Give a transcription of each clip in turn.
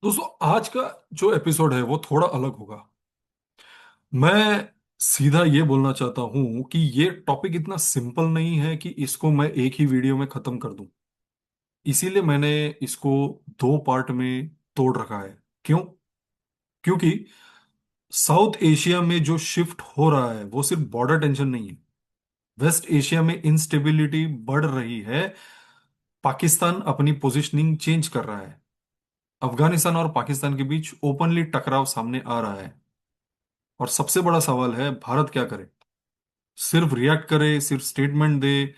दोस्तों, आज का जो एपिसोड है वो थोड़ा अलग होगा। मैं सीधा ये बोलना चाहता हूं कि ये टॉपिक इतना सिंपल नहीं है कि इसको मैं एक ही वीडियो में खत्म कर दूं। इसीलिए मैंने इसको दो पार्ट में तोड़ रखा है। क्यों? क्योंकि साउथ एशिया में जो शिफ्ट हो रहा है वो सिर्फ बॉर्डर टेंशन नहीं है। वेस्ट एशिया में इंस्टेबिलिटी बढ़ रही है। पाकिस्तान अपनी पोजीशनिंग चेंज कर रहा है। अफगानिस्तान और पाकिस्तान के बीच ओपनली टकराव सामने आ रहा है। और सबसे बड़ा सवाल है, भारत क्या करे? सिर्फ रिएक्ट करे, सिर्फ स्टेटमेंट दे,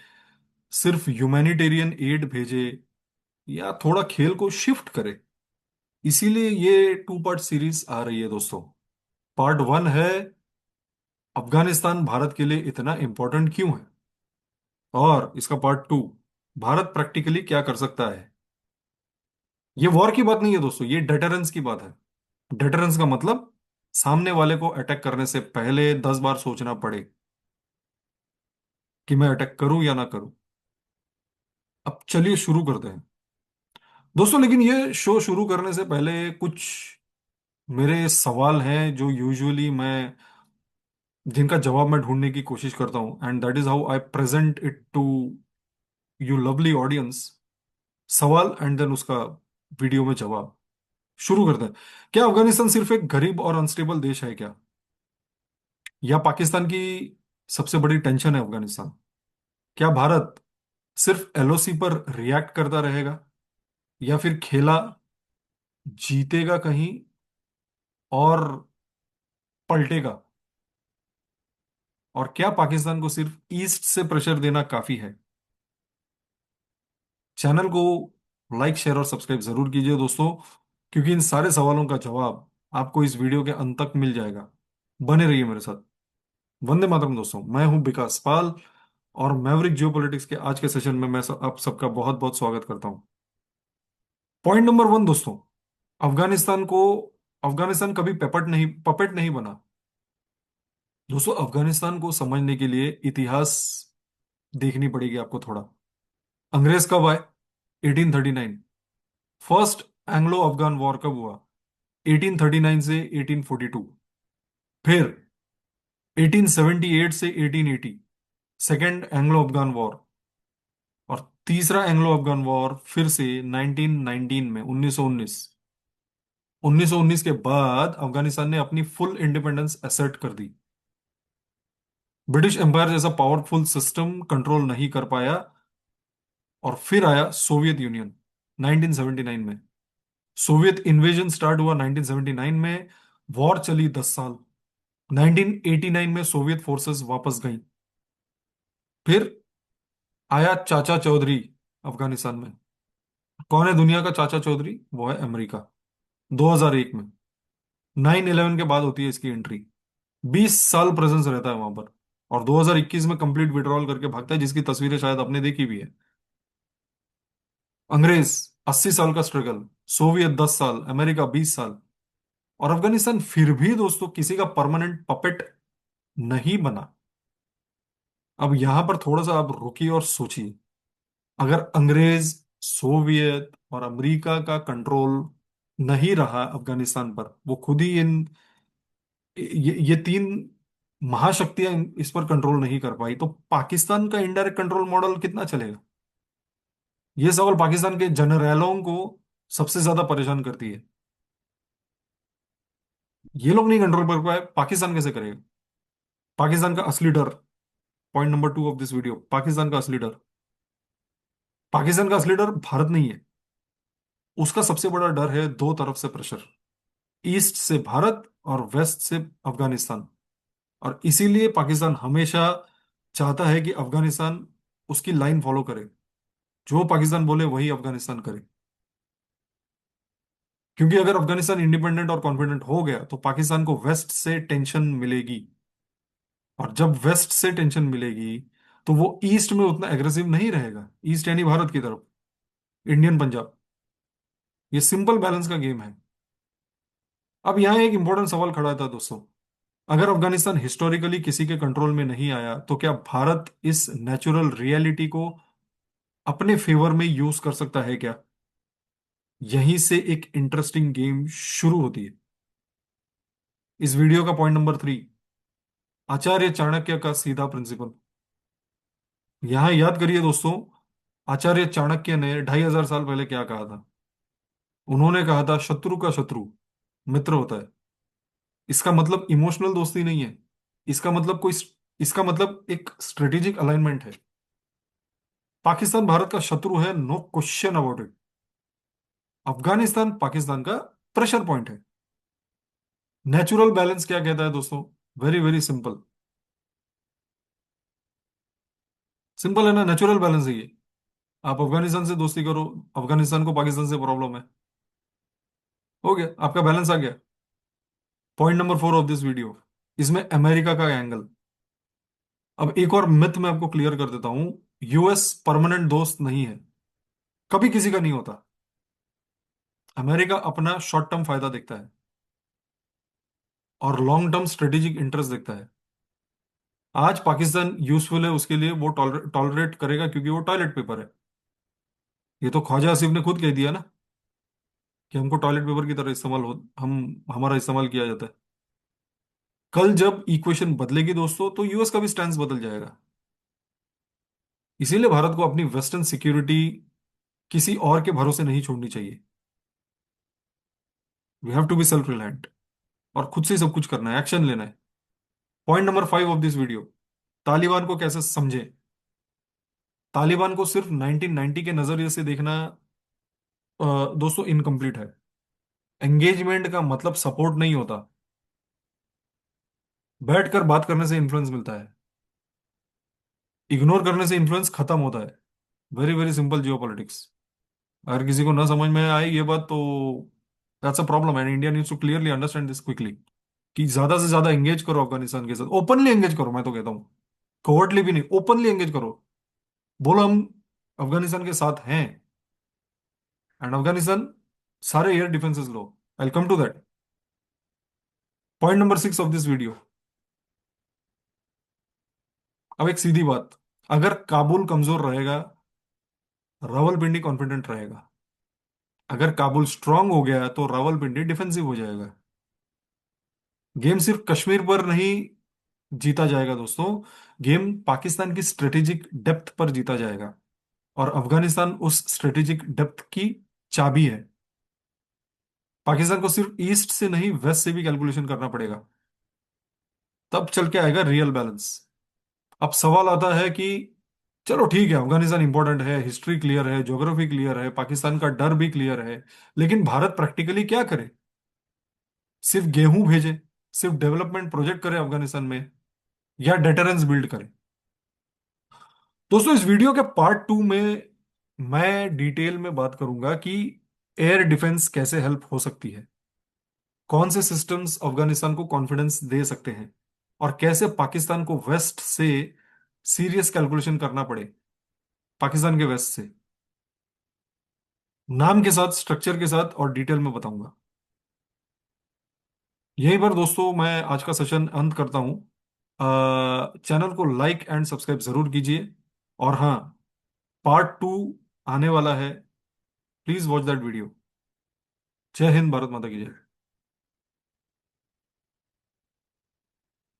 सिर्फ ह्यूमैनिटेरियन एड भेजे, या थोड़ा खेल को शिफ्ट करे? इसीलिए ये टू पार्ट सीरीज आ रही है दोस्तों। पार्ट वन है, अफगानिस्तान भारत के लिए इतना इंपॉर्टेंट क्यों है। और इसका पार्ट टू, भारत प्रैक्टिकली क्या कर सकता है। ये वॉर की बात नहीं है दोस्तों, ये डेटरेंस की बात है। डेटरेंस का मतलब सामने वाले को अटैक करने से पहले 10 बार सोचना पड़े कि मैं अटैक करूं या ना करूं। अब चलिए शुरू करते हैं दोस्तों। लेकिन ये शो शुरू करने से पहले कुछ मेरे सवाल हैं जो यूजुअली मैं जिनका जवाब मैं ढूंढने की कोशिश करता हूं, and that is how I present it to you lovely audience. सवाल एंड देन उसका वीडियो में जवाब। शुरू करते हैं। क्या अफगानिस्तान सिर्फ एक गरीब और अनस्टेबल देश है क्या? या पाकिस्तान की सबसे बड़ी टेंशन है अफगानिस्तान? क्या भारत सिर्फ एलओसी पर रिएक्ट करता रहेगा, या फिर खेला जीतेगा कहीं और पलटेगा? और क्या पाकिस्तान को सिर्फ ईस्ट से प्रेशर देना काफी है? चैनल को लाइक शेयर और सब्सक्राइब जरूर कीजिए दोस्तों, क्योंकि इन सारे सवालों का जवाब आपको इस वीडियो के अंत तक मिल जाएगा। बने रहिए मेरे साथ। वंदे मातरम दोस्तों, मैं हूं विकास पाल, और मैवरिक जियोपॉलिटिक्स के आज के सेशन में आप सबका बहुत बहुत स्वागत करता हूं। पॉइंट नंबर वन दोस्तों, अफगानिस्तान को अफगानिस्तान कभी पपेट नहीं बना। दोस्तों, अफगानिस्तान को समझने के लिए इतिहास देखनी पड़ेगी आपको थोड़ा। अंग्रेज कब आए? 1839। फर्स्ट एंग्लो अफगान वॉर कब हुआ? 1839 से 1842। फिर 1878 से 1880, सेकेंड एंग्लो अफगान वॉर। और तीसरा एंग्लो अफगान वॉर फिर से 1919 में, 1919। 1919 के बाद अफगानिस्तान ने अपनी फुल इंडिपेंडेंस असर्ट कर दी। ब्रिटिश एम्पायर जैसा पावरफुल सिस्टम कंट्रोल नहीं कर पाया, और फिर आया सोवियत यूनियन 1979 में। सोवियत इन्वेजन स्टार्ट हुआ 1979 में। वॉर चली 10 साल। 1989 में सोवियत फोर्सेस वापस गईं। फिर आया चाचा चौधरी अफगानिस्तान में। कौन है दुनिया का चाचा चौधरी? वो है अमेरिका। 2001 में 9/11 के बाद होती है इसकी एंट्री। 20 साल प्रेजेंस रहता है वहां पर, और 2021 में कंप्लीट विड्रॉल करके भागता है, जिसकी तस्वीरें शायद आपने देखी भी है। अंग्रेज 80 साल का स्ट्रगल, सोवियत 10 साल, अमेरिका 20 साल, और अफगानिस्तान फिर भी दोस्तों किसी का परमानेंट पपेट नहीं बना। अब यहां पर थोड़ा सा आप रुकिए और सोचिए। अगर अंग्रेज, सोवियत और अमेरिका का कंट्रोल नहीं रहा अफगानिस्तान पर, वो खुद ही ये तीन महाशक्तियां इस पर कंट्रोल नहीं कर पाई, तो पाकिस्तान का इनडायरेक्ट कंट्रोल मॉडल कितना चलेगा? ये सवाल पाकिस्तान के जनरलों को सबसे ज्यादा परेशान करती है। ये लोग नहीं कंट्रोल कर पाए, पाकिस्तान कैसे करेगा? पाकिस्तान का असली डर, point number two of this video, Pakistan का असली डर। पाकिस्तान का असली डर भारत नहीं है। उसका सबसे बड़ा डर है दो तरफ से प्रेशर, ईस्ट से भारत और वेस्ट से अफगानिस्तान। और इसीलिए पाकिस्तान हमेशा चाहता है कि अफगानिस्तान उसकी लाइन फॉलो करे। जो पाकिस्तान बोले वही अफगानिस्तान करे। क्योंकि अगर अफगानिस्तान इंडिपेंडेंट और कॉन्फिडेंट हो गया तो पाकिस्तान को वेस्ट से टेंशन मिलेगी। और जब वेस्ट से टेंशन मिलेगी तो वो ईस्ट में उतना एग्रेसिव नहीं रहेगा, ईस्ट यानी भारत की तरफ, इंडियन पंजाब। ये सिंपल बैलेंस का गेम है। अब यहाँ एक इंपॉर्टेंट सवाल खड़ा था दोस्तों। अगर अफगानिस्तान हिस्टोरिकली किसी के कंट्रोल में नहीं आया, तो क्या भारत इस नेचुरल रियलिटी को अपने फेवर में यूज कर सकता है क्या? यहीं से एक इंटरेस्टिंग गेम शुरू होती है। इस वीडियो का पॉइंट नंबर 3, आचार्य चाणक्य का सीधा प्रिंसिपल। यहां याद करिए दोस्तों, आचार्य चाणक्य ने 2500 साल पहले क्या कहा था। उन्होंने कहा था शत्रु का शत्रु मित्र होता है। इसका मतलब इमोशनल दोस्ती नहीं है। इसका मतलब कोई इसका मतलब एक स्ट्रेटेजिक अलाइनमेंट है। पाकिस्तान भारत का शत्रु है, no question about it. Afghanistan Pakistan का प्रेशर पॉइंट है। नेचुरल बैलेंस क्या कहता है दोस्तों? Very very simple. सिंपल है ना, नेचुरल बैलेंस है ये। आप अफगानिस्तान से दोस्ती करो, अफगानिस्तान को पाकिस्तान से प्रॉब्लम है, हो गया, आपका बैलेंस आ गया। Point number 4 of this video, इसमें अमेरिका का एंगल। अब एक और मिथ मैं आपको क्लियर कर देता हूं। यूएस परमानेंट दोस्त नहीं है, कभी किसी का नहीं होता। अमेरिका अपना शॉर्ट टर्म फायदा देखता है और लॉन्ग टर्म स्ट्रेटेजिक इंटरेस्ट देखता है। आज पाकिस्तान यूजफुल है उसके लिए, वो टॉलरेट करेगा क्योंकि वो टॉयलेट पेपर है। ये तो ख्वाजा आसिफ ने खुद कह दिया ना कि हमको टॉयलेट पेपर की तरह इस्तेमाल हो, हम हमारा इस्तेमाल किया जाता है। कल जब इक्वेशन बदलेगी दोस्तों, तो यूएस का भी स्टैंस बदल जाएगा। इसीलिए भारत को अपनी वेस्टर्न सिक्योरिटी किसी और के भरोसे नहीं छोड़नी चाहिए। We have to be self reliant और खुद से ही सब कुछ करना है, एक्शन लेना है। Point number 5 of this video, Taliban को कैसे समझे। तालिबान को सिर्फ 1990 के नजरिए से देखना दोस्तों इनकम्प्लीट है। एंगेजमेंट का मतलब सपोर्ट नहीं होता। बैठकर बात करने से इन्फ्लुएंस मिलता है, इग्नोर करने से इन्फ्लुएंस खत्म होता है। वेरी वेरी सिंपल जियो पॉलिटिक्स। अगर किसी को ना समझ में आए ये बात, तो that's a problem and India needs to clearly understand this quickly. कि ज्यादा से ज्यादा एंगेज करो अफगानिस्तान के साथ, ओपनली एंगेज करो, मैं तो कहता हूँ। कोवर्टली भी नहीं, ओपनली एंगेज करो। बोलो हम अफगानिस्तान के साथ हैं, एंड अफगानिस्तान सारे एयर डिफेंसेस लो। I come to that. Point number 6 of this video. अब एक सीधी बात, अगर काबुल कमजोर रहेगा, रावलपिंडी कॉन्फिडेंट रहेगा। अगर काबुल स्ट्रांग हो गया तो रावलपिंडी डिफेंसिव हो जाएगा। गेम सिर्फ कश्मीर पर नहीं जीता जाएगा दोस्तों, गेम पाकिस्तान की स्ट्रेटेजिक डेप्थ पर जीता जाएगा। और अफगानिस्तान उस स्ट्रेटेजिक डेप्थ की चाबी है। पाकिस्तान को सिर्फ ईस्ट से नहीं, वेस्ट से भी कैलकुलेशन करना पड़ेगा, तब चल के आएगा रियल बैलेंस। अब सवाल आता है कि चलो ठीक है, अफगानिस्तान इंपॉर्टेंट है, हिस्ट्री क्लियर है, ज्योग्राफी क्लियर है, पाकिस्तान का डर भी क्लियर है, लेकिन भारत प्रैक्टिकली क्या करे? सिर्फ गेहूं भेजे, सिर्फ डेवलपमेंट प्रोजेक्ट करे अफगानिस्तान में, या डेटरेंस बिल्ड करे? दोस्तों इस वीडियो के पार्ट 2 में मैं डिटेल में बात करूंगा कि एयर डिफेंस कैसे हेल्प हो सकती है, कौन से सिस्टम्स अफगानिस्तान को कॉन्फिडेंस दे सकते हैं, और कैसे पाकिस्तान को वेस्ट से सीरियस कैलकुलेशन करना पड़े, पाकिस्तान के वेस्ट से। नाम के साथ, स्ट्रक्चर के साथ और डिटेल में बताऊंगा। यहीं पर दोस्तों मैं आज का सेशन अंत करता हूं। चैनल को लाइक एंड सब्सक्राइब जरूर कीजिए। और हाँ, पार्ट 2 आने वाला है, प्लीज वॉच दैट वीडियो। जय हिंद, भारत माता की जय।